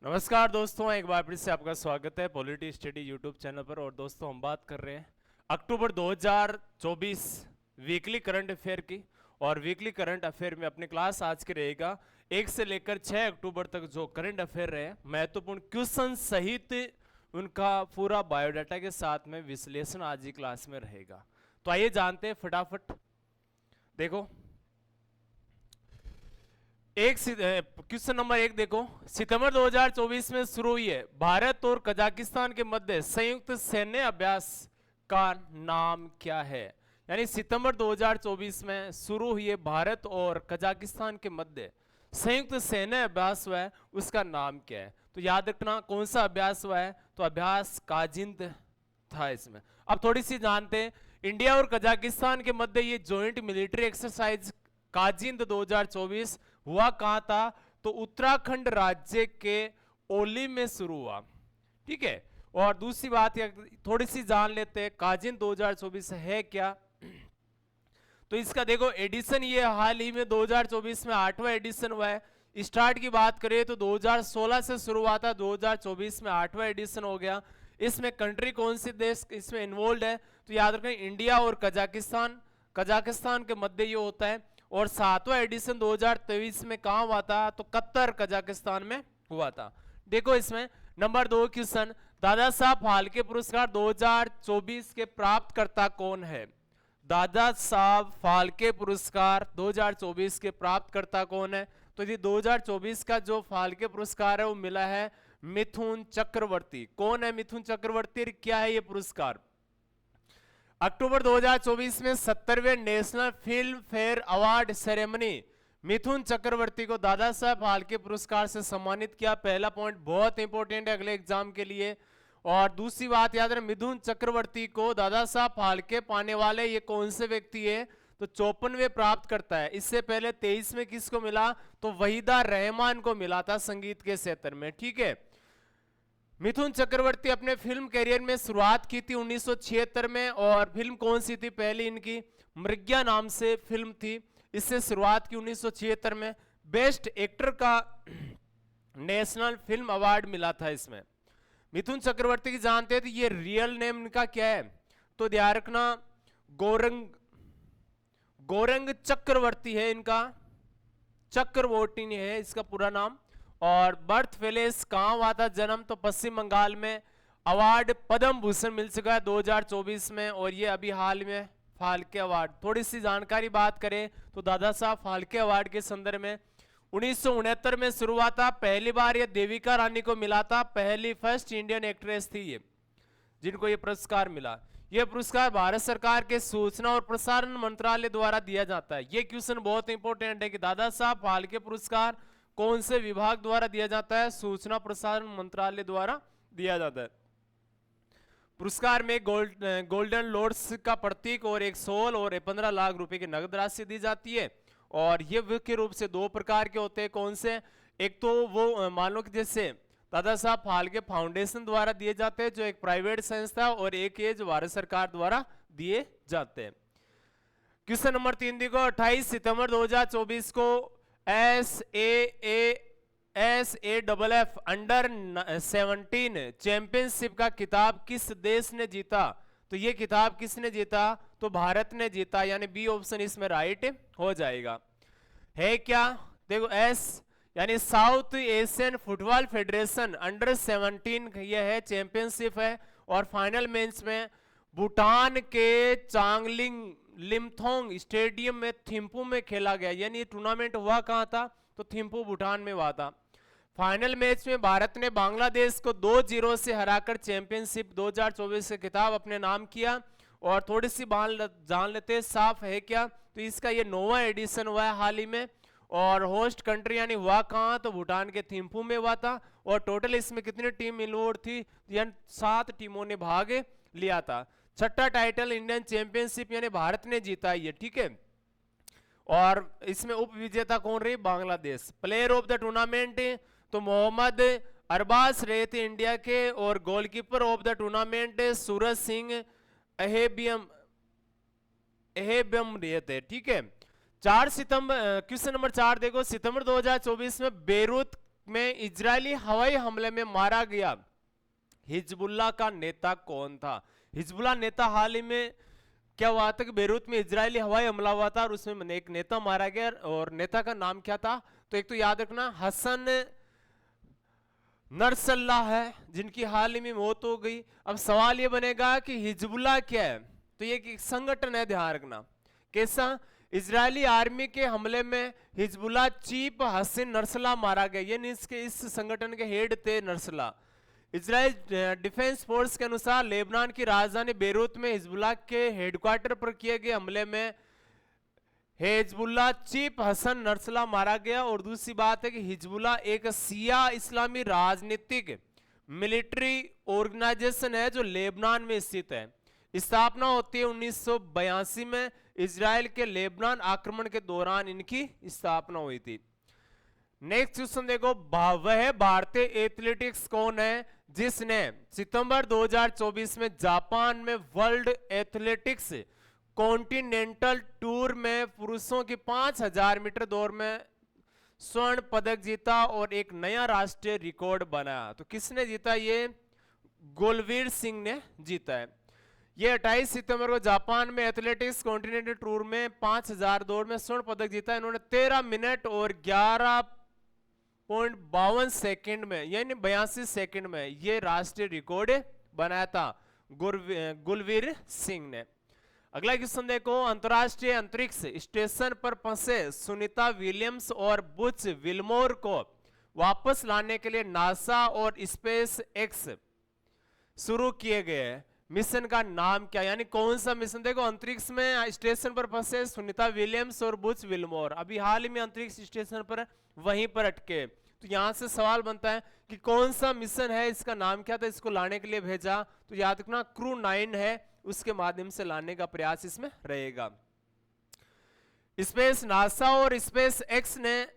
नमस्कार दोस्तों, एक बार फिर से आपका स्वागत है पॉलिटी स्टडी यूट्यूब चैनल पर। और दोस्तों, हम बात कर रहे हैं अक्टूबर 2024 वीकली करंट अफेयर की। और वीकली करंट अफेयर में अपनी क्लास आज की रहेगा 1 से लेकर 6 अक्टूबर तक जो करंट अफेयर रहे महत्वपूर्ण क्वेश्चन सहित उनका पूरा बायोडाटा के साथ में विश्लेषण आज की क्लास में रहेगा। तो आइए जानते हैं फटाफट। देखो, क्वेश्चन नंबर 1 देखो, सितंबर 2024 में शुरू हुई है भारत और कजाकिस्तान के मध्य संयुक्त सैन्य अभ्यास का नाम क्या है। यानी सितंबर 2024 में शुरू हुई है भारत और कजाकिस्तान के मध्य संयुक्त सैन्य अभ्यास हुआ है, उसका नाम क्या है। तो याद रखना कौन सा अभ्यास हुआ है, तो अभ्यास काजिंद था इसमें। अब थोड़ी सी जानते हैं, इंडिया और कजाकिस्तान के मध्य ये ज्वाइंट मिलिट्री एक्सरसाइज काजिंद 2024 हुआ कहां था, तो उत्तराखंड राज्य के ओली में शुरू हुआ। ठीक है। और दूसरी बात थोड़ी सी जान लेते हैं, काजिंद 2024 है क्या। तो इसका देखो एडिशन ये हाल ही में 2024 में 8वां एडिशन हुआ है। स्टार्ट की बात करें तो 2016 से शुरू हुआ था, 2024 में 8वां एडिशन हो गया। इसमें कंट्री कौन सी देश इसमें इन्वॉल्व है, तो याद रखें इंडिया और कजाकिस्तान के मध्य ये होता है। और 7वां एडिशन 2023 में कहां हुआ था, तो कतर कजाकिस्तान में हुआ था। देखो इसमें नंबर 2 क्वेश्चन, दादा साहब फाल्के पुरस्कार 2024 के प्राप्तकर्ता कौन है। दादा साहब फाल्के पुरस्कार 2024 के प्राप्तकर्ता कौन है, तो ये 2024 का जो फाल्के पुरस्कार है वो मिला है मिथुन चक्रवर्ती। कौन है मिथुन चक्रवर्ती, क्या है ये पुरस्कार। अक्टूबर 2024 में 70वें national film fare award ceremony Mithun Chakraborty को दादा साहब फाल्के पुरस्कार से सम्मानित किया। पहला पॉइंट बहुत इंपॉर्टेंट है अगले एग्जाम के लिए। और दूसरी बात याद रहे, मिथुन चक्रवर्ती को दादा साहब फाल्के पाने वाले ये कौन से व्यक्ति है, तो 54वें प्राप्त करता है। इससे पहले 23 में किसको मिला, तो वहीदा रहमान को मिला था संगीत के क्षेत्र में। ठीक है। मिथुन चक्रवर्ती अपने फिल्म करियर में शुरुआत की थी 1976 में। और फिल्म कौन सी थी, पहली इनकी मृग्या नाम से फिल्म थी, इससे शुरुआत की 1976 में। बेस्ट एक्टर का नेशनल फिल्म अवार्ड मिला था इसमें। मिथुन चक्रवर्ती की जानते हैं तो ये रियल नेम इनका क्या है, तो ध्यान रखना गौरंग चक्रवर्ती है इनका, चक्रवर्ती है इसका पूरा नाम। और बर्थ प्लेस कहां हुआ था जन्म, तो पश्चिम बंगाल में। अवार्ड पद्म भूषण मिल चुका है 2024 में। और ये अभी हाल में फाल्के अवार्ड, थोड़ी सी जानकारी बात करें तो दादा साहब फाल्के अवार्ड के संदर्भ में 1969 में शुरू हुआ था। पहली बार ये देविका रानी को मिला था, पहली फर्स्ट इंडियन एक्ट्रेस थी ये जिनको ये पुरस्कार मिला। यह पुरस्कार भारत सरकार के सूचना और प्रसारण मंत्रालय द्वारा दिया जाता है। ये क्वेश्चन बहुत इंपॉर्टेंट है कि दादा साहब फाल्के पुरस्कार कौन से विभाग द्वारा दिया जाता है, सूचना प्रसारण मंत्रालय द्वारा दिया जाता है। पुरस्कार में गोल्डन लॉर्ड्स का प्रतीक और एक सोल और 15 लाख रुपए की नगद राशि दी जाती है। और ये मुख्य रूप से 2 प्रकार के होते हैं। कौन से, एक तो वो मान लो कि जैसे दादा साहब फाल्के फाउंडेशन द्वारा दिए जाते हैं जो एक प्राइवेट संस्था, और एक ये जो भारत सरकार द्वारा दिए जाते हैं। क्वेश्चन नंबर 3 देखो, 28 सितंबर 2024 को SAFF अंडर 17 चैंपियनशिप का खिताब किस देश ने जीता, तो ये खिताब किसने जीता, तो भारत ने जीता। यानी बी ऑप्शन इसमें राइट हो जाएगा। है क्या, देखो एस यानी south Asian football federation under 17 यह है चैंपियनशिप है। और फाइनल मैच में भूटान के चांगलिंग लिमथोंग स्टेडियम में थिम्पू में खेला गया। यानी टूर्नामेंट हुआ कहां था, तो थिम्पू भूटान में हुआ था। फाइनल मैच में भारत ने बांग्लादेश को 2-0 से हराकर चैंपियनशिप 2024 से खिताब अपने नाम किया। और थोड़ी सी जान लेते हैं साफ है क्या, तो इसका ये 9वां एडिशन हुआ है हाल ही में। और होस्ट कंट्री यानी हुआ कहां, तो भूटान के थिम्पू में हुआ था। और टोटल इसमें कितनी टीम इन्वॉल्व थी, यानी 7 टीमों ने भाग लिया था। छठा टाइटल इंडियन चैंपियनशिप यानी भारत ने जीता ये। ठीक है। और इसमें उप विजेता कौन रही, Bangladesh. Player of the tournament तो मोहम्मद अरबाज रहे थे इंडिया के। और goalkeeper of the tournament Suraj Singh अहेबियम रहे थे। ठीक है। 4 सितंबर क्वेश्चन नंबर 4 देखो, सितंबर 2024 में बेरूत में इजरायली हवाई हमले में मारा गया हिजबुल्लाह का नेता कौन था? हिजबुल्लाह नेता हाल ही में क्या हुआ था कि बेरूत में इजरायली हवाई हमला हुआ था और उसमें एक नेता मारा गया, और नेता का नाम क्या था? तो एक तो याद रखना हसन नसरल्लाह है, जिनकी हाल ही में मौत हो गई। अब सवाल ये बनेगा कि हिजबुल्लाह क्या है? तो ये एक संगठन है, ध्यान रखना। कैसा? इजरायली आर्मी के हमले में हिजबुल्लाह चीफ हसन नसरल्लाह मारा गया, यानी इसके इस संगठन के हेड थे नसरल्लाह। इजराइल डिफेंस फोर्स के अनुसार लेबनान की राजधानी बेरूत में हिजबुल्लाह के हेडक्वार्टर पर किए गए हमले में हिजबुल्लाह चीफ हसन नसरल्लाह मारा गया। और दूसरी बात है कि हिजबुल्लाह एक शिया इस्लामी राजनीतिक मिलिट्री ऑर्गेनाइजेशन है जो लेबनान में स्थित है। स्थापना होती है 1982 में। इजराइल के लेबनान आक्रमण के दौरान इनकी स्थापना हुई थी। नेक्स्ट क्वेश्चन देखो, वह भारतीय एथलेटिक्स कौन है जिसने सितंबर 2024 में जापान में वर्ल्ड एथलेटिक्स कॉन्टिनेंटल टूर में पुरुषों की 5000 मीटर दौड़ में स्वर्ण पदक जीता और एक नया राष्ट्रीय रिकॉर्ड बनाया? तो किसने जीता? ये गुलवीर सिंह ने जीता है। ये 28 सितंबर को जापान में एथलेटिक्स कॉन्टिनेंटल टूर में 5000 दौड़ में स्वर्ण पदक जीता। इन्होंने 13 मिनट और 11.52 सेकंड में, यानी 82 सेकंड में ये राष्ट्रीय रिकॉर्ड बनाया था गुलवीर सिंह ने। अगला क्वेश्चन देखो, अंतरराष्ट्रीय अंतरिक्ष स्टेशन पर फंसे सुनीता विलियम्स और बुच विल्मोर को वापस लाने के लिए नासा और स्पेस एक्स शुरू किए गए मिशन का नाम क्या? यानी कौन सा मिशन? देखो, अंतरिक्ष में स्टेशन पर फंसे सुनीता विलियम्स और बुच विल्मोर अभी हाल ही में अंतरिक्ष स्टेशन पर वहीं पर अटके। तो यहां से सवाल बनता है कि कौन सा मिशन है, इसका नाम क्या था, इसको लाने के लिए भेजा? तो याद रखना क्रू 9 है, उसके माध्यम से लाने का प्रयास इसमें रहेगा। स्पेस नासा और स्पेस एक्स ने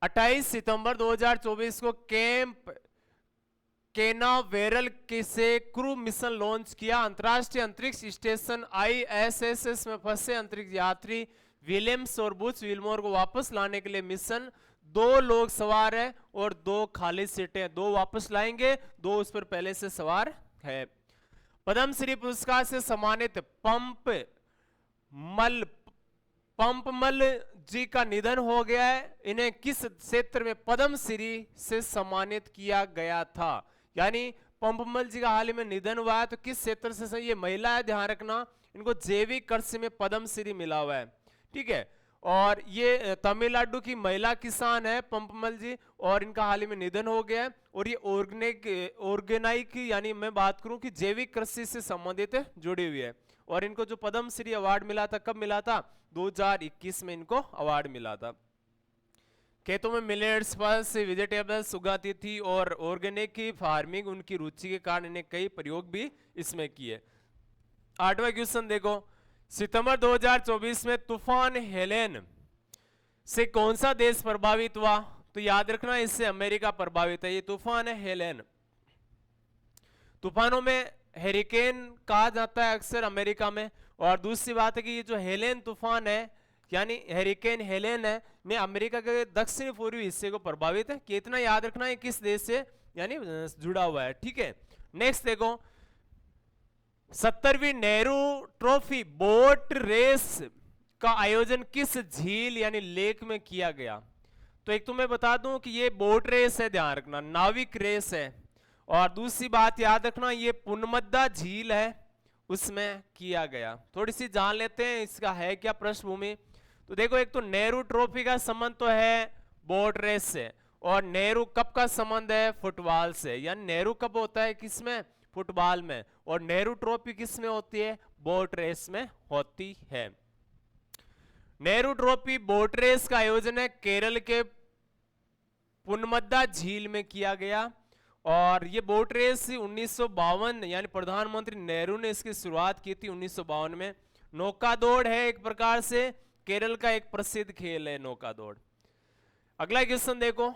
28 सितंबर 2024 को कैंप केनावेरल से क्रू मिशन लॉन्च किया। अंतरराष्ट्रीय अंतरिक्ष स्टेशन ISS में फंसे अंतरिक्ष यात्री विलियम्स और बुच विल्मोर को वापस लाने के लिए मिशन 2 लोग सवार है और 2 खाली सीटें, 2 वापस लाएंगे, 2 उस पर पहले से सवार है। पद्मश्री पुरस्कार से सम्मानित पंपमल जी का निधन हो गया है। इन्हें किस क्षेत्र में पद्मश्री से सम्मानित किया गया था? यानी पंपमल जी का हाल ही में निधन हुआ है, तो किस क्षेत्र से? ये महिला है, ध्यान रखना। इनको जैविक कृषि में पद्मश्री मिला हुआ है, ठीक है। और ये तमिलनाडु की महिला किसान है पंपमल जी, और इनका हाल ही में निधन हो गया है। और ये ऑर्गेनाइक यानी मैं बात करूं कि जैविक कृषि से संबंधित जुड़ी हुई है। और इनको जो पद्मश्री अवार्ड मिला था, कब मिला था? 2021 में इनको अवार्ड मिला था। खेतों में मिलेट्स, पल्स, वेजिटेबल्स उगाती थी और ऑर्गेनिक की फार्मिंग उनकी रुचि के कारण इन्हें कई प्रयोग भी इसमें किए। 8वां क्वेश्चन देखो, सितंबर 2024 में तूफान हेलेन से कौन सा देश प्रभावित हुआ? तो याद रखना इससे अमेरिका प्रभावित है। ये तूफान है हेलेन। तूफानों में हेरिकेन कहा जाता है अक्सर अमेरिका में। और दूसरी बात है कि ये जो हेलेन तूफान है यानी हेरिकेन हेलेन है, ने अमेरिका के दक्षिण पूर्वी हिस्से को प्रभावित है। कि इतना याद रखना है किस देश से यानी जुड़ा हुआ है, ठीक है। नेक्स्ट देखो, 70वीं नेहरू ट्रॉफी बोट रेस का आयोजन किस झील यानी लेक में किया गया? तो एक तो मैं बता दूं कि ये बोट रेस है, ध्यान रखना, नाविक रेस है। और दूसरी बात याद रखना, ये पुनमद्दा झील है, उसमें किया गया। थोड़ी सी जान लेते हैं इसका है क्या पृष्ठभूमि। तो देखो, एक तो नेहरू ट्रॉफी का संबंध तो है बोट रेस से, और नेहरू कप का संबंध है फुटबॉल से। यानी नेहरू कप होता है किसमें? फुटबॉल में। और नेहरू ट्रॉफी किस में होती है? बोट रेस में होती है। नेहरू ट्रॉफी बोट रेस का आयोजन है केरल के पुनमद्दा झील में किया गया। और ये बोट रेस 1952 यानी प्रधानमंत्री नेहरू ने इसकी शुरुआत की थी 1952 में। नौका दौड़ है एक प्रकार से, केरल का एक प्रसिद्ध खेल है नौका दौड़। अगला क्वेश्चन देखो,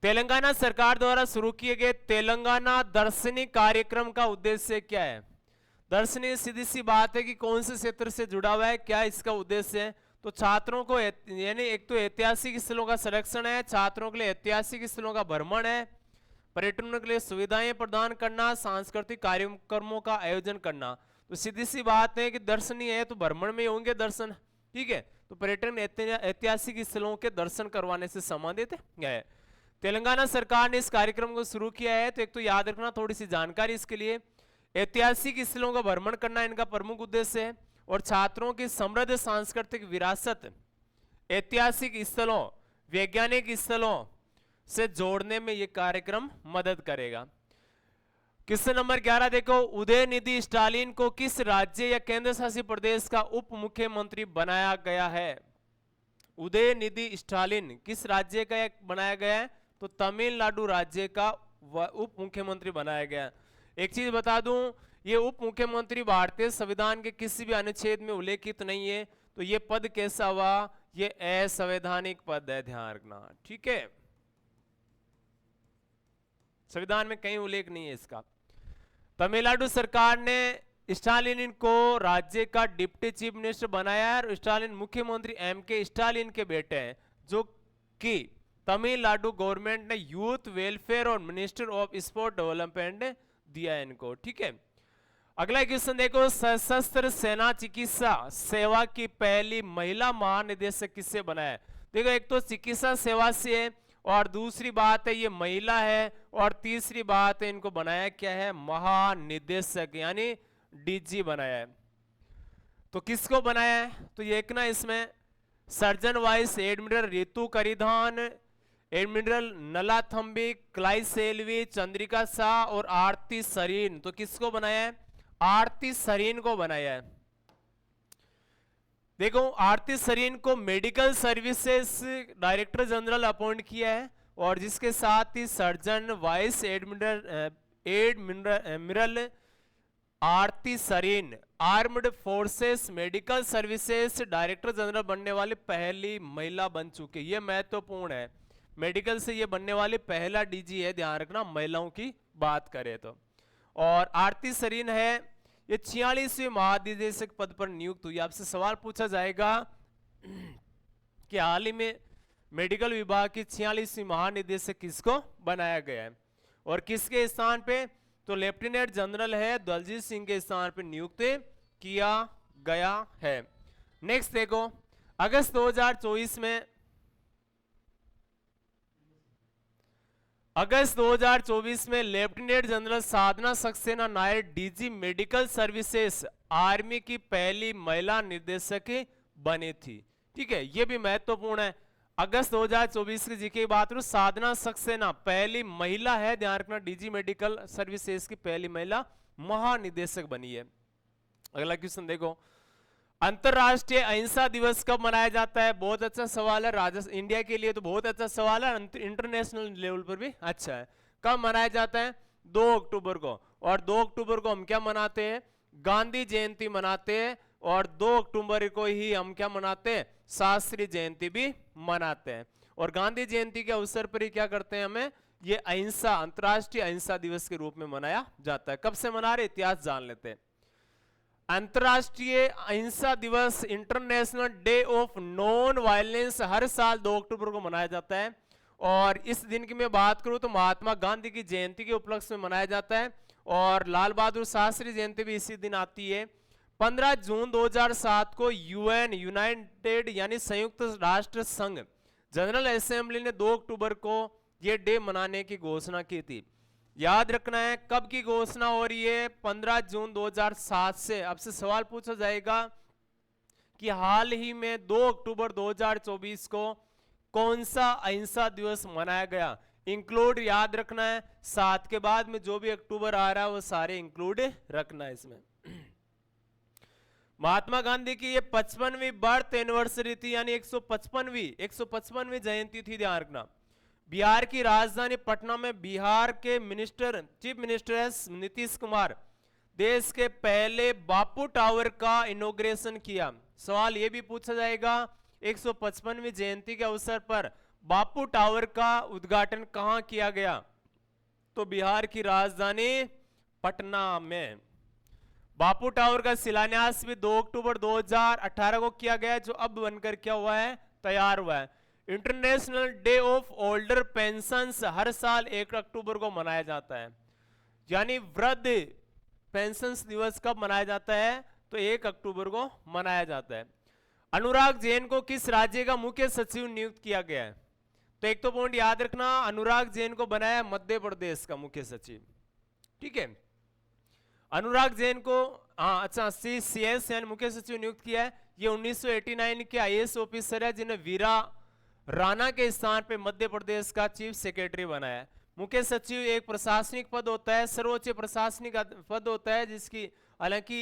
तेलंगाना सरकार द्वारा शुरू किए गए तेलंगाना दर्शनी कार्यक्रम का उद्देश्य क्या है? दर्शनी सीधी सी बात है कि कौन से क्षेत्र से जुड़ा हुआ है, क्या इसका उद्देश्य है? तो छात्रों को यानी एक तो ऐतिहासिक स्थलों का संरक्षण है, छात्रों के लिए ऐतिहासिक स्थलों का भ्रमण है, पर्यटन के लिए सुविधाएं प्रदान करना, सांस्कृतिक कार्यक्रमों का आयोजन करना। तो सीधी सी बात है कि दर्शनीय है तो भ्रमण में होंगे दर्शन, ठीक है। तो पर्यटन ऐतिहासिक स्थलों के दर्शन करवाने से संबंधित है। तेलंगाना सरकार ने इस कार्यक्रम को शुरू किया है, तो एक तो याद रखना, थोड़ी सी जानकारी इसके लिए, ऐतिहासिक स्थलों का भ्रमण करना इनका प्रमुख उद्देश्य है, और छात्रों की समृद्ध सांस्कृतिक विरासत ऐतिहासिक स्थलों, वैज्ञानिक स्थलों से जोड़ने में यह कार्यक्रम मदद करेगा। क्वेश्चन नंबर 11 देखो, उदयनिधि स्टालिन को किस राज्य या केंद्र शासित प्रदेश का उप मुख्यमंत्री बनाया गया है? उदयनिधि स्टालिन किस राज्य का बनाया गया है? तो तमिलनाडु राज्य का उप मुख्यमंत्री बनाया गया। एक चीज बता दूं, ये उप मुख्यमंत्री भारतीय संविधान के किसी भी अनुच्छेद में उल्लेखित नहीं है, तो ये पद कैसा हुआ? ये असंवैधानिक पद है, ध्यान रखना, ठीक है। संविधान में कहीं उल्लेख नहीं है इसका। तमिलनाडु सरकार ने स्टालिन को राज्य का डिप्टी चीफ मिनिस्टर बनाया है, और स्टालिन मुख्यमंत्री एमके स्टालिन के बेटे हैं, जो कि तमिलनाडु गवर्नमेंट ने यूथ वेलफेयर और मिनिस्टर ऑफ स्पोर्ट डेवलपमेंट दिया है इनको, ठीक है। अगला क्वेश्चन देखो, सशस्त्र सेना चिकित्सा सेवा की पहली महिला महानिदेशक किससे बनाया? देखो, एक तो चिकित्सा सेवा से है, और दूसरी बात है ये महिला है, और तीसरी बात है इनको बनाया क्या है? महानिदेशक, यानी डीजी बनाया है। तो किसको बनाया है? तो ये एक ना इसमें surgeon vice admiral Ritu Karidhan, admiral Nalathambi, Kalaiselvi, Chandrika Shah और आरती सरीन। तो किसको बनाया है? आरती सरीन को बनाया है। देखो, आरती सरीन को medical services director general appoint किया है, और जिसके साथ ही surgeon vice admiral Arti Sarin armed forces medical services director general बनने वाली पहली महिला बन चुकी है। यह महत्वपूर्ण है, मेडिकल से ये बनने वाली पहला डीजी है, ध्यान रखना, महिलाओं की बात करें तो। और आरती सरीन है ये 46वें महानिदेशक पद पर नियुक्त हुई। आपसे सवाल पूछा जाएगा कि हाल ही में मेडिकल विभाग की 46वीं महानिदेशक किसको बनाया गया है, और किसके स्थान पे? तो लेफ्टिनेंट जनरल है दलजीत सिंह के स्थान पे नियुक्त किया गया है। नेक्स्ट देखो, अगस्त 2024 में lieutenant general Sadhana Saxena Nair DG medical services army की पहली महिला निदेशक बनी थी, ठीक है। यह भी महत्वपूर्ण है। अगस्त 2024 की जीके की बात करूं, साधना सक्सेना पहली महिला है, ध्यान रखना, डीजी मेडिकल सर्विसेज की पहली महिला महानिदेशक बनी है। अगला क्वेश्चन देखो, अंतरराष्ट्रीय अहिंसा दिवस कब मनाया जाता है? बहुत अच्छा सवाल है, राजस्थान इंडिया के लिए तो बहुत अच्छा सवाल है, इंटरनेशनल लेवल पर भी अच्छा है। कब मनाया जाता है? 2 अक्टूबर को, और 2 अक्टूबर को हम क्या मनाते हैं? गांधी जयंती मनाते हैं, और 2 अक्टूबर को ही हम क्या मनाते हैं? शास्त्री जयंती भी मनाते हैं। और गांधी जयंती के अवसर पर ही क्या करते हैं? हमें ये अहिंसा, अंतरराष्ट्रीय अहिंसा दिवस के रूप में मनाया जाता है। कब से मना रहे, इतिहास जान लेते हैं। अंतरराष्ट्रीय अहिंसा दिवस, international day of non violence, हर साल 2 अक्टूबर को मनाया जाता है। और इस दिन की मैं बात करूं तो महात्मा गांधी की जयंती के उपलक्ष्य में मनाया जाता है, और लाल बहादुर शास्त्री जयंती भी इसी दिन आती है। 15 जून 2007 को यूएन यूनाइटेड यानी संयुक्त राष्ट्र संघ जनरल असेंबली ने 2 अक्टूबर को यह डे मनाने की घोषणा की थी। याद रखना है कब की घोषणा हो रही है? 15 जून 2007 से। आपसे सवाल पूछा जाएगा कि हाल ही में 2 अक्टूबर 2024 को कौन सा अहिंसा दिवस मनाया गया? इंक्लूड याद रखना है, 7 के बाद में जो भी अक्टूबर आ रहा है वो सारे इंक्लूड रखना है इसमें। महात्मा गांधी की ये 55वीं बर्थ एनिवर्सरी थी, यानी 155वीं जयंती थी, ध्यान रखना। बिहार की राजधानी पटना में बिहार के चीफ मिनिस्टर नीतीश कुमार देश के पहले बापू टावर का इनॉग्रेशन किया। सवाल यह भी पूछा जाएगा 155वीं जयंती के अवसर पर बापू टावर का उद्घाटन कहां किया गया? तो बिहार की राजधानी पटना में। बापू टावर का शिलान्यास भी 2 अक्टूबर 2018 को किया गया, जो अब बनकर क्या हुआ है, तैयार हुआ है। International day of older pensions हर साल 1 अक्टूबर को मनाया जाता है। यानी वृद्ध पेंशंस दिवस कब मनाया जाता है, तो 1 अक्टूबर को मनाया जाता है। अनुराग जैन को किस राज्य का मुख्य सचिव नियुक्त किया गया है, तो एक तो पॉइंट याद रखना, अनुराग जैन को बनाया मध्य प्रदेश का मुख्य सचिव, ठीक है। अनुराग जैन को अच्छा सीएस यानी मुख्य सचिव नियुक्त किया है। ये 1989 के आईएएस ऑफिसर है जिन्हें वीरा राणा के स्थान पे मध्य प्रदेश का चीफ सेक्रेटरी बनाया है। मुख्य सचिव एक प्रशासनिक पद होता है, सर्वोच्च प्रशासनिक पद होता है, जिसकी हालांकि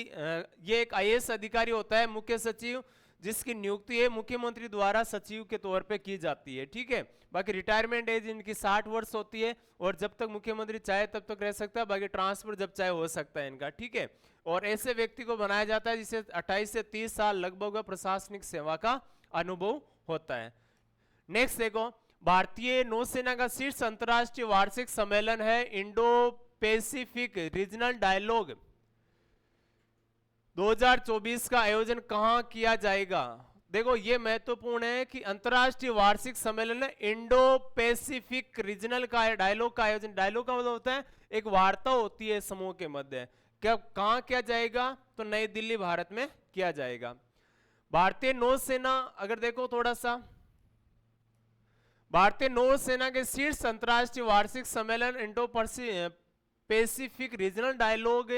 ये एक आईएएस अधिकारी होता है मुख्य सचिव, जिसकी नियुक्ति है मुख्यमंत्री द्वारा सचिव के तौर पे की जाती है, ठीक है। बाकी रिटायरमेंट एज इनकी 60 वर्ष होती है और जब तक मुख्यमंत्री चाहे तब तक रह सकता है, बाकी ट्रांसफर जब चाहे हो सकता है इनका, ठीक है। और ऐसे व्यक्ति को बनाया जाता है जिसे 28 से 30 साल लगभग प्रशासनिक सेवा का अनुभव होता है। नेक्स्ट देखो, भारतीय नौसेना का शीर्ष अंतरराष्ट्रीय वार्षिक सम्मेलन है इंडो पैसिफिक रीजनल डायलॉग 2024 का आयोजन कहां किया जाएगा। देखो ये महत्वपूर्ण है कि अंतरराष्ट्रीय वार्षिक सम्मेलन है इंडो पैसिफिक रीजनल का डायलॉग का आयोजन, डायलॉग का मतलब होता है एक वार्ता होती है समूह के मध्य, क्या कहां किया जाएगा, तो नई दिल्ली भारत में किया जाएगा। भारतीय नौसेना अगर देखो थोड़ा सा, भारतीय नौसेना के शीर्ष अंतरराष्ट्रीय वार्षिक सम्मेलन इंडो पैसिफिक रीजनल डायलॉग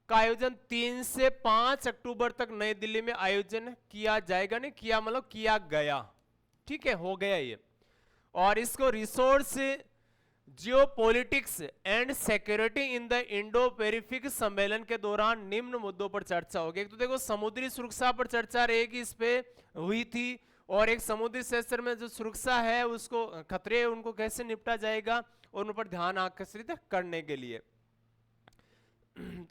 का आयोजन 3 से 5 अक्टूबर तक नई दिल्ली में आयोजन किया जाएगा, नहीं किया मतलब किया गया, ठीक है, हो गया ये। और इसको resource geopolitics and security in the Indo Pacific सम्मेलन के दौरान निम्न मुद्दों पर चर्चा होगी। एक तो देखो समुद्री सुरक्षा पर चर्चा रहेगी, इस पे हुई थी, और एक समुद्री क्षेत्र में जो सुरक्षा है उसको खतरे उनको कैसे निपटा जाएगा और उन पर ध्यान आकर्षित करने के लिए।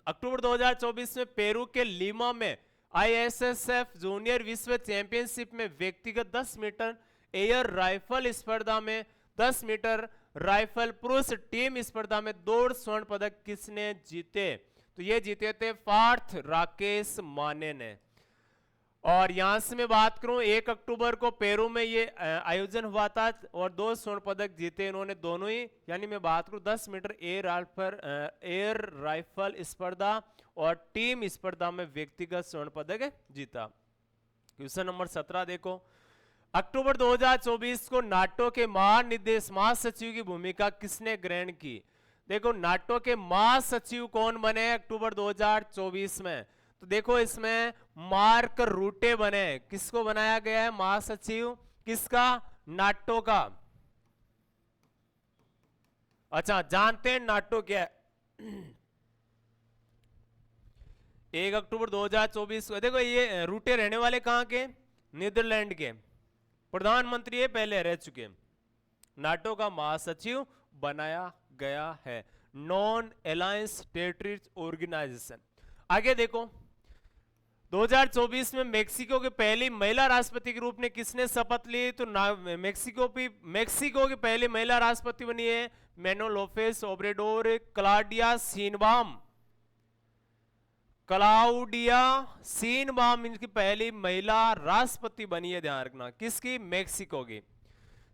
अक्टूबर 2024 में पेरू के लीमा में आईएसएसएफ जूनियर विश्व चैंपियनशिप में व्यक्तिगत 10 मीटर एयर राइफल स्पर्धा में 10 मीटर राइफल पुरुष टीम स्पर्धा में 2 स्वर्ण पदक किसने जीते, तो ये जीते थे पार्थ राकेश माने ने। और यहां से मैं बात करूं 1 अक्टूबर को पेरू में ये आयोजन हुआ था और 2 स्वर्ण पदक जीते इन्होंने दोनों ही, यानी मैं बात करूं 10 मीटर एयर राइफल स्पर्धा और टीम स्पर्धा में व्यक्तिगत स्वर्ण पदक जीता। क्वेश्चन नंबर 17 देखो, अक्टूबर 2024 को नाटो के महासचिव की भूमिका किसने ग्रहण की। देखो नाटो के महासचिव कौन बने अक्टूबर 2024 में, तो देखो इसमें मार्क रूटे बने। किसको बनाया गया है महासचिव, किसका, नाटो का। अच्छा जानते हैं नाटो क्या है। 1 अक्टूबर 2024 को देखो ये रूटे रहने वाले कहां के, नीदरलैंड के, प्रधानमंत्री ये पहले रह चुके। नाटो का महासचिव बनाया गया है, नॉन अलायंस टेरिटरीज ऑर्गेनाइजेशन। आगे देखो 2024 में मेक्सिको की पहली महिला राष्ट्रपति के रूप में किसने शपथ ली, तो मेक्सिको की पहली महिला राष्ट्रपति बनी है मैनुएल लोपेज ओब्रेडोर। क्लाउडिया सीनबाम इनकी पहली महिला राष्ट्रपति बनी है, ध्यान रखना किसकी, मेक्सिको की।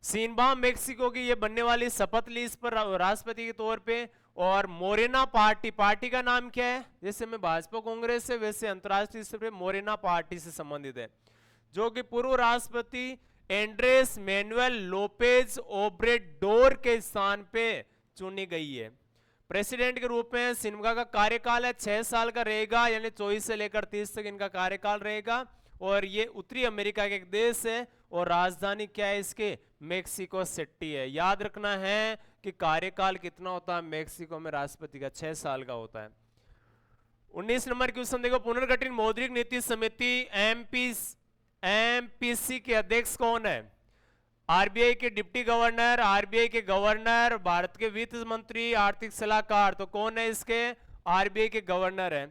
सीनबाम मेक्सिको की ये बनने वाली शपथ ली इस पर राष्ट्रपति के तौर पे। और मोरेना पार्टी का नाम क्या है, जैसे में भाजपा कांग्रेस है वैसे अंतरराष्ट्रीय स्तर पे मोरेना पार्टी से संबंधित है, जो कि पूर्व राष्ट्रपति एंड्रेस मैनुएल लोपेज ओब्रेडोर के स्थान पे चुनी गई है। प्रेसिडेंट के रूप में सिन्हा का कार्यकाल है 6 साल का रहेगा, यानी 24 से लेकर 30 तक इनका कार्यकाल रहेगा। और ये उत्तरी अमेरिका का एक देश है और राजधानी क्या है इसके, मेक्सिको सिटी है। याद रखना है कि कार्यकाल कितना होता है मेक्सिको में राष्ट्रपति का, 6 साल का होता है। 19 नंबर क्वेश्चन देखो, पुनर्गठित मौद्रिक नीति समिति एमपीसी के अध्यक्ष कौन है। आरबीआई के डिप्टी गवर्नर, आरबीआई के गवर्नर, भारत के वित्त मंत्री, आर्थिक सलाहकार, तो कौन है इसके, आरबीआई के गवर्नर है।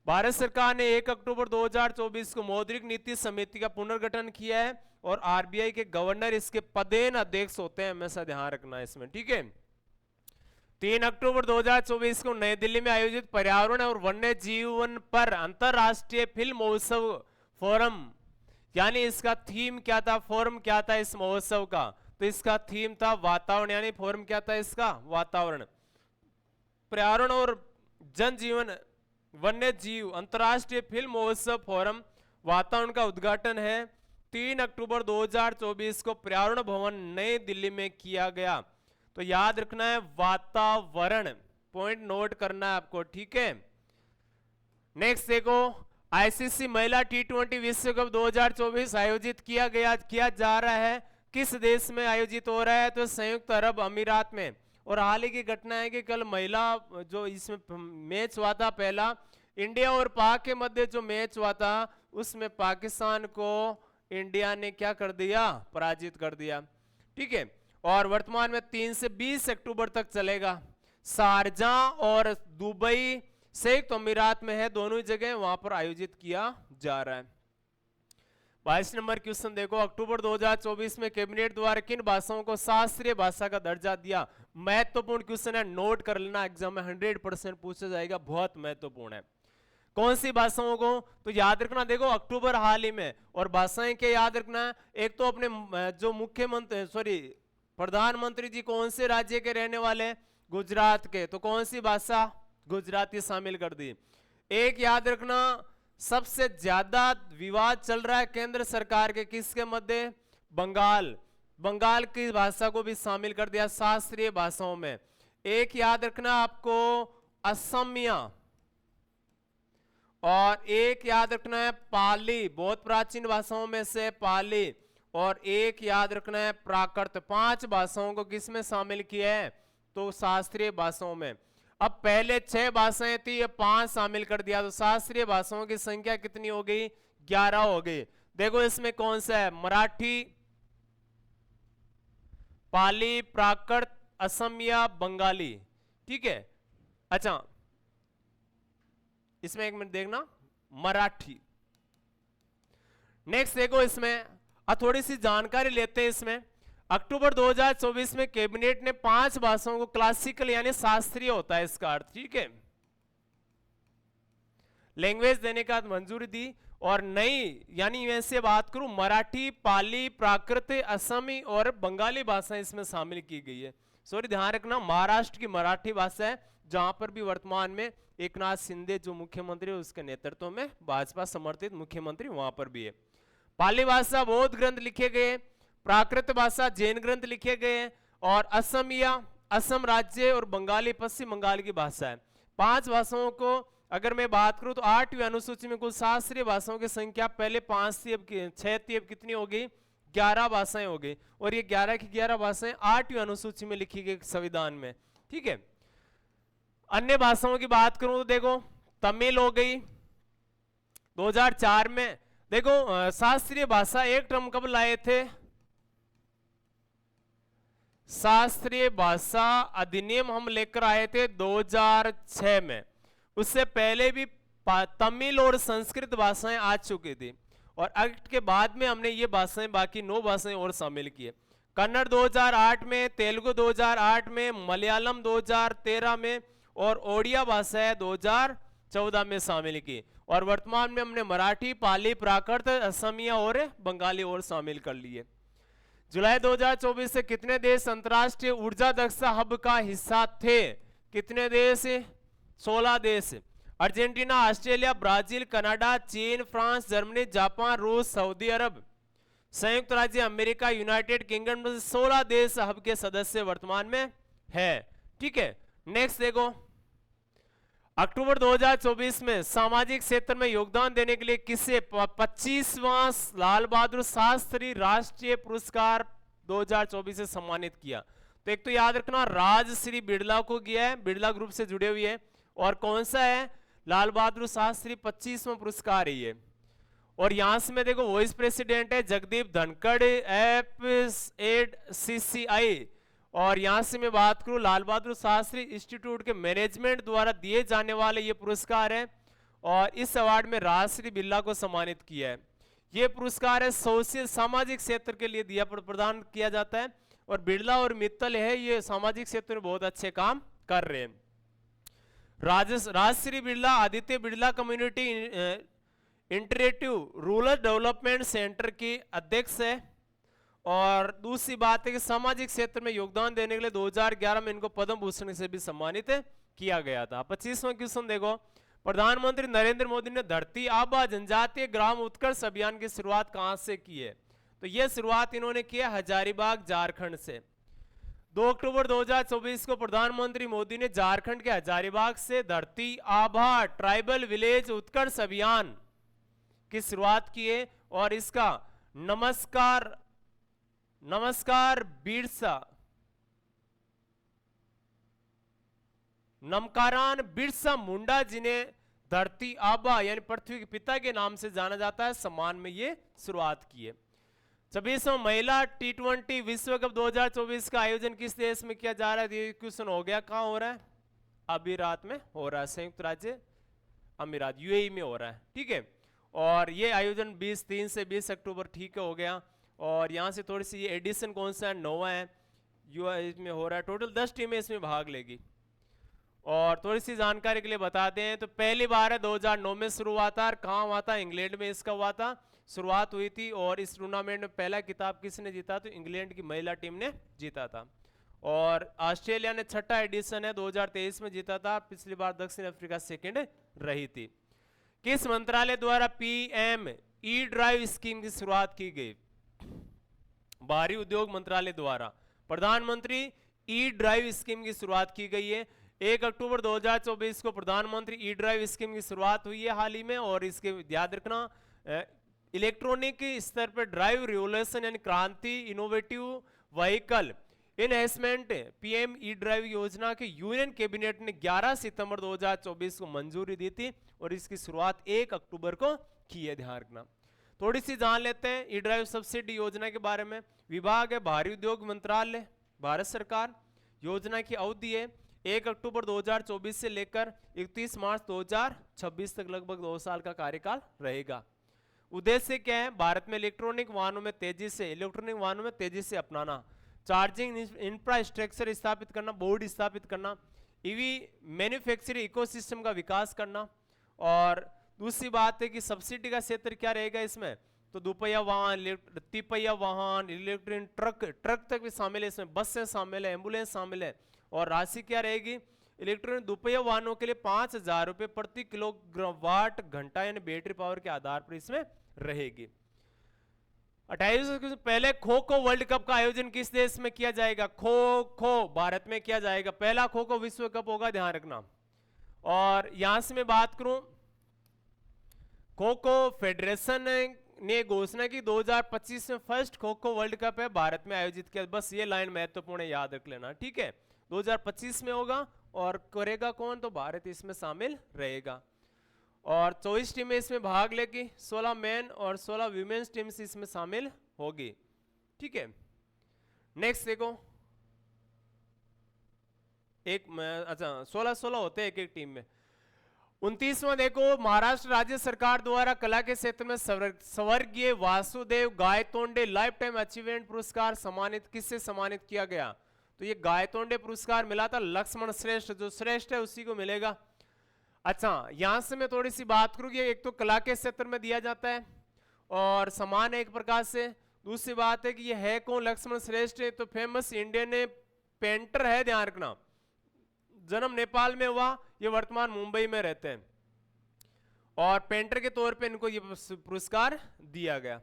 भारत सरकार ने 1 अक्टूबर 2024 को मौद्रिक नीति समिति का पुनर्गठन किया है और आरबीआई के गवर्नर इसके पदेन अध्यक्ष होते हैं, हमेशा ध्यान रखना इसमें, ठीक है। 3 अक्टूबर 2024 को नई दिल्ली में आयोजित पर्यावरण और वन्य जीवन पर अंतरराष्ट्रीय फिल्म महोत्सव फोरम, यानी इसका थीम क्या था, फोरम क्या था इस महोत्सव का, तो इसका थीम था वातावरण, यानी फोरम क्या था इसका, वातावरण, पर्यावरण और जनजीवन वन्य जीव अंतरराष्ट्रीय फिल्म महोत्सव फोरम वातावरण का उद्घाटन है 3 अक्टूबर 2024 को पर्यावरण भवन नई दिल्ली में किया गया। तो याद रखना है वातावरण, पॉइंट नोट करना है आपको, ठीक है। नेक्स्ट देखो, आईसीसी महिला T20 विश्व कप 2024 आयोजित किया जा रहा है, किस देश में आयोजित हो रहा है, तो संयुक्त अरब अमीरात में। और हाल ही की घटना है कि कल महिला जो इसमें मैच हुआ था पहला, इंडिया और पाक के मध्य जो मैच हुआ था, उसमें पाकिस्तान को इंडिया ने क्या कर दिया, पराजित कर दिया, ठीक है। और वर्तमान में 3 से 20 अक्टूबर तक चलेगा। शारजाह और दुबई संयुक्त अमीरात में है, दोनों ही जगह वहां पर आयोजित किया जा रहा है। 22 नंबर क्वेश्चन देखो, अक्टूबर 2024 में कैबिनेट द्वारा किन भाषाओं को शास्त्रीय भाषा का दर्जा दिया। महत्वपूर्ण क्वेश्चन है, नोट कर लेना, एग्जाम में 100% पूछा जाएगा, बहुत महत्वपूर्ण है। कौन सी भाषाओं को, तो याद रखना, देखो अक्टूबर हाल ही में, और भाषाएं क्या याद रखना, एक तो अपने जो मुख्यमंत्री प्रधानमंत्री जी कौन से राज्य के रहने वाले, गुजरात के, तो कौन सी भाषा, गुजराती शामिल कर दी। एक याद रखना, सबसे ज्यादा विवाद चल रहा है केंद्र सरकार के किसके मध्य, बंगाल की भाषा को भी शामिल कर दिया शास्त्रीय भाषाओं में। एक याद रखना आपको असमिया, और एक याद रखना है पाली, बहुत प्राचीन भाषाओं में से पाली, और एक याद रखना है प्राकृत। 5 भाषाओं को किसमें शामिल किया है, तो शास्त्रीय भाषाओं में। अब पहले 6 भाषाएं थी, ये 5 शामिल कर दिया, तो शास्त्रीय भाषाओं की संख्या कितनी हो गई, 11 हो गई। देखो इसमें कौन सा है, मराठी, पाली, प्राकृत, असमिया, बंगाली, ठीक है। अच्छा इसमें एक मिनट देखना, मराठी। नेक्स्ट देखो, इसमें थोड़ी सी जानकारी लेते हैं। इसमें अक्टूबर 2024 में कैबिनेट ने 5 भाषाओं को क्लासिकल यानी शास्त्रीय होता है इसका अर्थ, ठीक है, लैंग्वेज देने का मंजूरी दी। और नई यानी वैसे बात करूं, मराठी, पाली, प्राकृत, असमी और बंगाली भाषाएं इसमें शामिल की गई है। सॉरी, ध्यान रखना, महाराष्ट्र की मराठी भाषा है, जहां पर भी वर्तमान में एकनाथ शिंदे जो मुख्यमंत्री है उसके नेतृत्व में भाजपा समर्थित मुख्यमंत्री वहां पर भी है। पाली भाषा बौद्ध ग्रंथ लिखे गए, प्राकृत भाषा जैन ग्रंथ लिखे गए, और असमिया असम राज्य और बंगाली पश्चिम बंगाल की भाषा है। 5 भाषाओं को अगर मैं बात करूं तो 8वीं अनुसूची में कुल शास्त्रीय भाषाओं की संख्या पहले 5 थी, अब 6 थी, अब कितनी हो गई, 11 भाषाएं हो गई। और ये 11 की 11 भाषाएं 8वीं अनुसूची में लिखी गई संविधान में, ठीक है। अन्य भाषाओं की बात करूं तो देखो तमिल हो गई 2004 में। देखो शास्त्रीय भाषा एक टर्म कब लाए थे, शास्त्रीय भाषा अधिनियम हम लेकर आए थे 2006 में। उससे पहले भी तमिल और संस्कृत भाषाएं आ चुकी थी, और एक्ट के बाद में हमने ये भाषाएं बाकी 9 भाषाएं और शामिल की है। कन्नड़ 2008 में, तेलुगु 2008 में, मलयालम 2013 में, और ओडिया भाषा है 2014 में शामिल की। और वर्तमान में हमने मराठी, पाली, प्राकृत, असमिया और बंगाली और शामिल कर लिए। जुलाई 2024 से कितने देश अंतर्राष्ट्रीय ऊर्जा दक्षता हब का हिस्सा थे, कितने देश, 16 देश। अर्जेंटीना, ऑस्ट्रेलिया, ब्राजील, कनाडा, चीन, फ्रांस, जर्मनी, जापान, रूस, सऊदी अरब, संयुक्त राज्य अमेरिका, यूनाइटेड किंगडम, 16 देश हब के सदस्य वर्तमान में है, ठीक है। नेक्स्ट देखो, अक्टूबर 2024 में सामाजिक क्षेत्र में योगदान देने के लिए किसे 25वां लाल बहादुर शास्त्री राष्ट्रीय पुरस्कार 2024 से सम्मानित किया। तो एक तो याद रखना राजश्री बिड़ला को किया है, बिड़ला ग्रुप से जुड़े हुए हैं। और कौन सा है, लाल बहादुर शास्त्री 25वां पुरस्कार है ये। और यहां से मैं देखो वाइस प्रेसिडेंट है जगदीप धनखड़, FCCI। और यहां से मैं बात करूं लाल बहादुर शास्त्री इंस्टीट्यूट के मैनेजमेंट द्वारा दिए जाने वाले ये पुरस्कार है। और इस अवार्ड में राजश्री बिड़ला को सम्मानित किया है। ये पुरस्कार है सोशल सामाजिक क्षेत्र के लिए दिया प्रदान किया जाता है। और बिड़ला और मित्तल है ये सामाजिक क्षेत्र में बहुत अच्छे काम कर रहे हैं। Rajshree Birla Aditya Birla community interactive rural development centre की अध्यक्ष है। और दूसरी बात है कि सामाजिक क्षेत्र में योगदान देने के लिए 2011 में इनको पद्म भूषण से भी सम्मानित किया गया था। 25वां क्वेश्चन देखो, प्रधानमंत्री नरेंद्र मोदी ने धरती आबा जनजातीय ग्राम उत्कर्ष अभियान की शुरुआत कहां से की है? तो यह शुरुआत इन्होंने की है हजारीबाग झारखंड से। 2 अक्टूबर 2024 को प्रधानमंत्री मोदी ने झारखंड के हजारीबाग से धरती आबा ट्राइबल विलेज उत्कर्ष अभियान की शुरुआत की है। और इसका नमस्कार बिरसा नमकारान बिरसा मुंडा जिन्हें धरती आबा यानी पृथ्वी के पिता के नाम से जाना जाता है, सम्मान में ये शुरुआत की है। 26वां महिला T20 विश्व कप 2024 का आयोजन किस देश में किया जा रहा है? ये क्वेश्चन हो गया। कहां हो रहा है? अमीरात में हो रहा है, संयुक्त राज्य अमीरात यूएई में हो रहा है। ठीक है, और ये आयोजन 3 से 20 अक्टूबर ठीक हो गया। और यहाँ से थोड़ी सी ये एडिशन कौन सा है? नोवा है, यूएई में हो रहा है। टोटल 10 टीमें इसमें भाग लेगी। और थोड़ी सी जानकारी के लिए बताते हैं तो पहली बार है 2009 में शुरू हुआ था। कहाँ हुआ था? इंग्लैंड में इसका हुआ था, शुरुआत हुई थी। और इस टूर्नामेंट में पहला खिताब किसने जीता? तो इंग्लैंड की महिला टीम ने जीता था। और ऑस्ट्रेलिया ने 6ठा एडिशन है 2023 में जीता था। पिछली बार दक्षिण अफ्रीका सेकंड रही थी। किस मंत्रालय द्वारा PM ई ड्राइव स्कीम की शुरुआत की गई? भारी उद्योग मंत्रालय द्वारा प्रधानमंत्री ई ड्राइव स्कीम की शुरुआत की गई है। 1 अक्टूबर 2024 को प्रधानमंत्री ई ड्राइव स्कीम की शुरुआत हुई है हाल ही में। और इसके याद रखना, इलेक्ट्रॉनिक स्तर पर ड्राइव रिवोल्यूशन यानी क्रांति, innovative vehicle enhancement PM E drive योजना के यूनियन कैबिनेट ने 11 सितंबर 2024 को मंजूरी दी थी। और इसकी शुरुआत 1 अक्टूबर को की है, ध्यान रखना। थोड़ी सी जान लेते हैं ई ड्राइव सब्सिडी योजना के बारे में। विभाग है भारी उद्योग मंत्रालय, भारत सरकार। योजना की अवधि है 1 अक्टूबर 2024 से लेकर 31 मार्च 2026 तक, लगभग 2 साल का कार्यकाल रहेगा। उद्देश्य क्या है? भारत में इलेक्ट्रॉनिक वाहनों में तेजी से अपनाना, चार्जिंग इंफ्रास्ट्रक्चर स्थापित करना, बोर्ड स्थापित करना, ईवी मैन्युफैक्चरिंग इकोसिस्टम का विकास करना। और दूसरी बात है कि सब्सिडी का क्षेत्र क्या रहेगा इसमें? तो दुपहिया वाहन, तिपहिया वाहन, इलेक्ट्रिक ट्रक तक भी शामिल है इसमें, बस से शामिल है, एम्बुलेंस शामिल है। और राशि क्या रहेगी? इलेक्ट्रॉनिक दुपहिया वाहनों के लिए 5,000 रुपए प्रति किलोवाट घंटा यानी बैटरी पावर के आधार पर इसमें रहेगी। 28 पहले खो खो वर्ल्ड कप का आयोजन किस देश में किया जाएगा? खो खो भारत में किया जाएगा। पहला खो खो विश्व कप होगा, ध्यान रखना। और यहां से मैं बात करूं, खो खो फेडरेशन ने घोषणा की 2025 में first kho kho world cup है भारत में आयोजित किया। बस ये लाइन महत्वपूर्ण है, याद रख लेना। ठीक है, 2025 में होगा। और करेगा कौन? तो भारत इसमें शामिल रहेगा। और 24 टीमें इसमें भाग लेगी, 16 मेन और 16 वीमेन्स टीम्स इसमें शामिल होगी। ठीक है, नेक्स्ट देखो। 16 होते हैं एक टीम में। 29वां देखो, महाराष्ट्र राज्य सरकार द्वारा कला के क्षेत्र में स्वर्गीय Vasudev Gaitonde life time achievement पुरस्कार सम्मानित, किससे सम्मानित किया गया? तो ये गायतोंडे पुरस्कार मिला था लक्ष्मण श्रेष्ठ, जो श्रेष्ठ है उसी को मिलेगा। अच्छा, यहां से मैं थोड़ी सी बात करूं कि एक तो कला के क्षेत्र में दिया जाता है और समान है एक प्रकार से। दूसरी बात है कि ये है कौन? लक्ष्मण श्रेष्ठ है तो फेमस इंडियन पेंटर है, ध्यान रखना। जन्म नेपाल में हुआ, ये वर्तमान मुंबई में रहते हैं। और पेंटर के तौर पे इनको ये पुरस्कार दिया गया।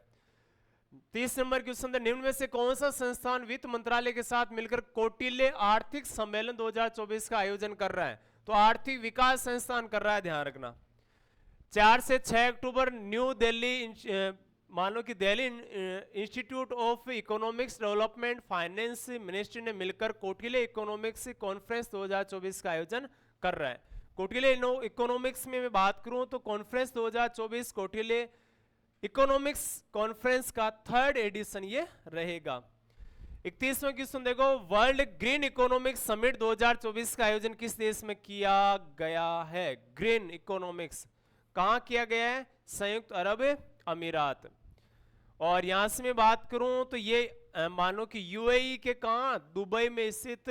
30 नंबर क्वेश्चन, निम्न में से कौन सा संस्थान वित्त मंत्रालय के साथ मिलकर कौटिल्य आर्थिक सम्मेलन 2024 का आयोजन कर रहा है? तो आर्थिक विकास संस्थान कर रहा है, ध्यान रखना। 4 से 6 अक्टूबर न्यू दिल्ली, मान लो कि Delhi institute of economics development finance ministry ने मिलकर कौटिल्य इकोनॉमिक्स कॉन्फ्रेंस 2024 का आयोजन कर रहा है। कौटिल्य इकोनॉमिक्स में मैं बात करूं तो कॉन्फ्रेंस 2024 कौटिल्य इकोनॉमिक्स कॉन्फ्रेंस का 3rd एडिशन ये रहेगा। 31वां क्वेश्चन देखो, वर्ल्ड ग्रीन इकोनॉमिक समिट 2024 का आयोजन किस देश में किया गया है? ग्रीन इकोनॉमिक्स कहां किया गया है? संयुक्त अरब अमीरात। और यहां से मैं बात करूं तो ये मानो कि यूएई के कहां? दुबई में स्थित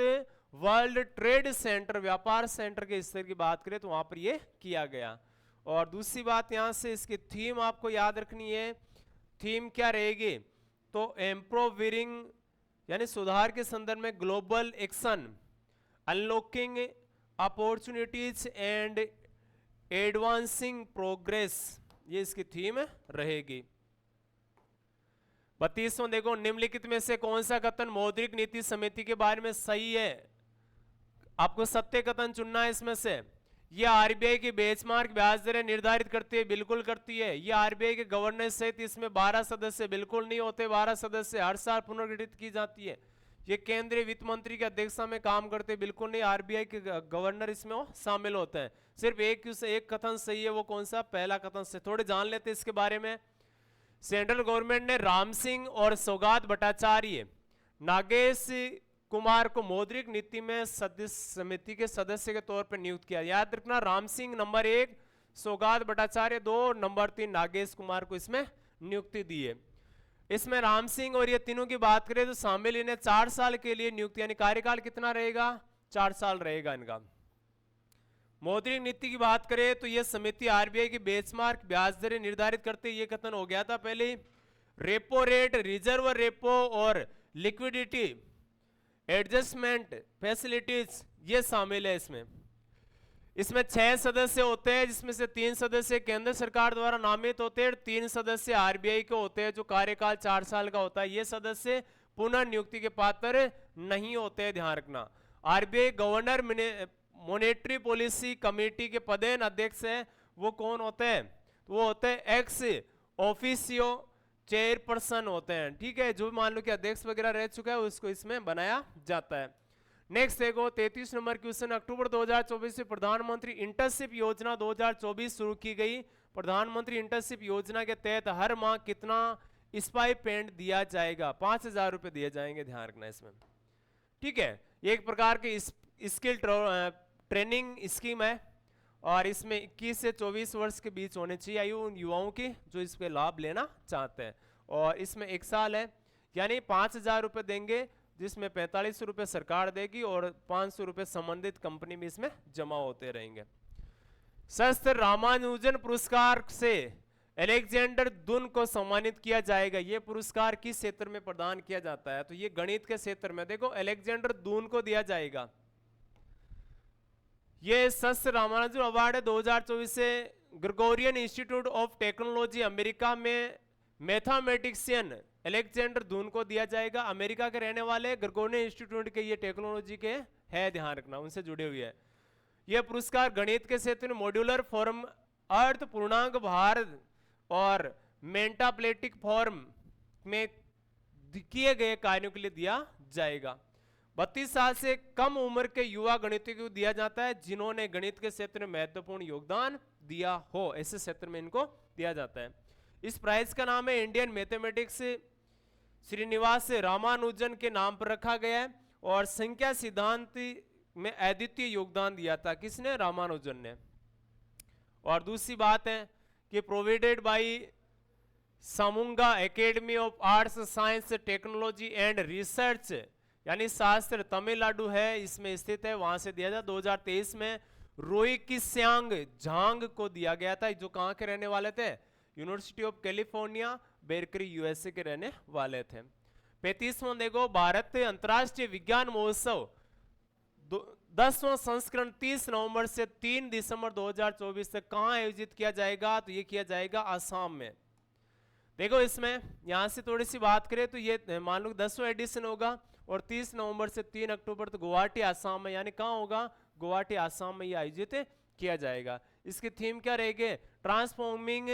वर्ल्ड ट्रेड सेंटर, व्यापार सेंटर के स्तर की बात करें तो वहां पर ये किया गया। और दूसरी बात यहां से इसकी थीम आपको याद रखनी है। थीम क्या रहेगी? तो एम्प्रोविंग यानी सुधार के संदर्भ में global action, unlocking opportunities and advancing progress, ये इसकी थीम रहेगी। 32वां देखो, निम्नलिखित में से कौन सा कथन मौद्रिक नीति समिति के बारे में सही है? आपको सत्य कथन चुनना है इसमें से। ये आरबीआई की बेंचमार्क ब्याज दरें निर्धारित करती है, बिल्कुल करती है। ये आरबीआई के गवर्नर सहित इसमें 12 सदस्य बिल्कुल नहीं होते, 12 सदस्य हर साल पुनर्गठित की जाती है। ये केंद्रीय वित्त मंत्री की अध्यक्षता में काम करते, बिल्कुल नहीं। आरबीआई के गवर्नर इसमें शामिल होते हैं। सिर्फ एक कथन सही है, वो कौन सा? पहला कथन से। थोड़े जान लेते हैं इसके बारे में। सेंट्रल गवर्नमेंट ने राम सिंह और सौगात भट्टाचार्य, नागेश कुमार को मौद्रिक नीति में समिति के सदस्य के तौर पर नियुक्त किया। याद रखना, राम सिंह नंबर 1, सौगात भट्टाचार्य 2, नंबर 3 नागेश कुमार को इसमें नियुक्ति दी है। इसमें राम सिंह और ये तीनों की बात करें तो शामिल इन्हें 4 साल के लिए नियुक्त, यानी कार्यकाल कितना रहेगा? 4 साल रहेगा इनका। मौद्रिक नीति की बात करें तो यह समिति आरबीआई की बेंचमार्क ब्याज दरें निर्धारित करते, ये कथन हो गया था पहले। रेपो रेट, रिजर्व रेपो और लिक्विडिटी एडजस्टमेंट फैसिलिटीज ये शामिल है इसमें। इसमें 6 सदस्य होते हैं, जिसमें से 3 सदस्य केंद्र सरकार द्वारा नामित होते हैं, 3 सदस्य आरबीआई के होते हैं जो कार्यकाल 4 साल का होता है। ये सदस्य पुनः नियुक्ति के पात्र नहीं होते, ध्यान रखना। RBI governor monetary policy committee के पदेन अध्यक्ष हैं, वो कौन होते हैं? वो होते हैं एक्स ऑफिसियो चेयरपर्सन होते हैं, ठीक है। जो मान लो कि अध्यक्ष वगैरह रह चुका है उसको इसमें बनाया जाता है। नेक्स्ट देखो 33 नंबर क्वेश्चन, अक्टूबर 2024 से प्रधानमंत्री इंटर्नशिप योजना 2024 शुरू की गई। प्रधानमंत्री इंटर्नशिप योजना के तहत हर माह कितना स्टाइपेंड दिया जाएगा? 5,000 रुपए दिए जाएंगे, ध्यान रखना इसमें, ठीक है। एक प्रकार की स्किल ट्रेनिंग स्कीम है और इसमें 21 से 24 वर्ष के बीच होने चाहिए आयु उन युवाओं की जो इस पे लाभ लेना चाहते हैं। और इसमें 1 साल है, यानी 5,000 रुपए देंगे, जिसमें 4500 रुपए सरकार देगी और 500 रुपए संबंधित कंपनी में इसमें जमा होते रहेंगे। शस्त्र रामानुजन पुरस्कार से अलेक्जेंडर दुन को सम्मानित किया जाएगा। ये पुरस्कार किस क्षेत्र में प्रदान किया जाता है? तो ये गणित के क्षेत्र में। देखो अलेक्जेंडर दुन को दिया जाएगा। ये शस्त्र रामानुजन अवार्ड 2024 से Gregorian institute of technology America में मैथमेटिशियन अलेक्जेंडर दुन को दिया जाएगा। अमेरिका के रहने वाले ग्रेगोरियन इंस्टीट्यूट के ये टेक्नोलॉजी के है, ध्यान रखना, उनसे जुड़े हुए हैं। यह पुरस्कार गणित के क्षेत्र में मॉड्यूलर फॉर्म, अर्थ पूर्णांक भार और मेंटाप्लेटिक फॉर्म में किए गए कार्यों के लिए दिया जाएगा। 32 साल से कम उम्र के युवा गणितज्ञों को दिया जाता है जिन्होंने गणित के क्षेत्र में महत्वपूर्ण योगदान दिया हो, ऐसे क्षेत्र में इनको दिया जाता है। इस प्राइज का नाम है इंडियन मैथमेटिक्स श्रीनिवास रामानुजन के नाम पर रखा गया है और संख्या सिद्धांत में अद्वितीय योगदान दिया था किसने? रामानुजन ने। और दूसरी बात है कि provided by Shanmugha academy of arts science technology and research, यानी शास्त्र तमिलनाडु है इसमें स्थित है, वहां से दिया था। 2023 में रोई किस्यांग झांग को दिया गया था, जो कहां के रहने वाले थे? यूनिवर्सिटी ऑफ कैलिफोर्निया बेरकरी यूएसए के रहने वाले थे। 35वां देखो, भारत अंतर्राष्ट्रीय विज्ञान महोत्सव 10वां संस्करण 30 नवंबर से 3 दिसंबर 2024 तक कहां आयोजित किया जाएगा? तो ये किया जाएगा आसाम में। देखो इसमें यहां से थोड़ी सी बात करें तो ये मान लो 10वां एडिशन होगा और 30 नवंबर से 3 अक्टूबर तक गुवाहाटी आसाम में, यानी कहां होगा? गुवाहाटी आसाम में ये आयोजित किया जाएगा। इसकी थीम क्या रहेगी? Transforming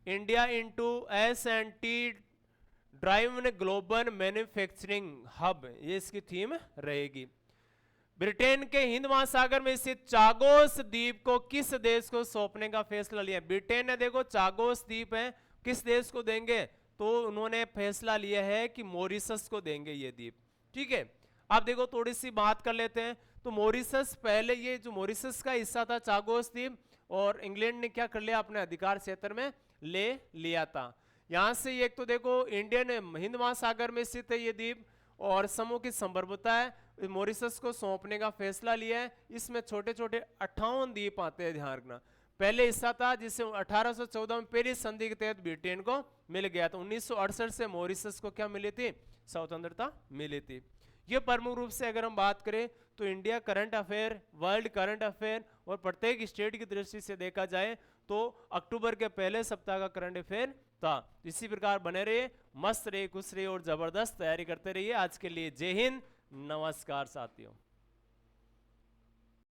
India into S&T driven global manufacturing hub, ये इसकी थीम रहेगी। ब्रिटेन के हिंद महासागर में स्थित चागोस द्वीप को किस देश को सौंपने का फैसला लिया? ब्रिटेन ने देखो चागोस द्वीप है, किस देश को देंगे? तो उन्होंने फैसला लिया है कि मॉरिशस को देंगे ये द्वीप, ठीक है। अब देखो थोड़ी सी बात कर लेते हैं। तो मॉरिशस, पहले ये जो मॉरिशस का हिस्सा था चागोस द्वीप, और इंग्लैंड ने क्या कर लिया? अपने अधिकार क्षेत्र में ले लिया था। यहां से एक तो देखो इंडियन हिंद महासागर में स्थित है ये द्वीप और समूह की संप्रभुता है, मॉरिशस को सौंपने का फैसला लिया है। इसमें छोटे छोटे 58 द्वीप आते हैं, ध्यान रखना। पहले हिस्सा था जिसे 1814 में पेरिस संधि के तहत ब्रिटेन को मिल गया था। 1968 से मॉरिशस को क्या मिली थी? स्वतंत्रता मिली थी। ये प्रमुख रूप से अगर हम बात करें तो India current affair, world current affair और प्रत्येक स्टेट की दृष्टि से देखा जाए तो अक्टूबर के पहले सप्ताह का करंट अफेयर था। इसी प्रकार बने रहिए, मस्त रहिए, खुश रहिए और जबरदस्त तैयारी करते रहिए। आज के लिए जय हिंद, नमस्कार साथियों।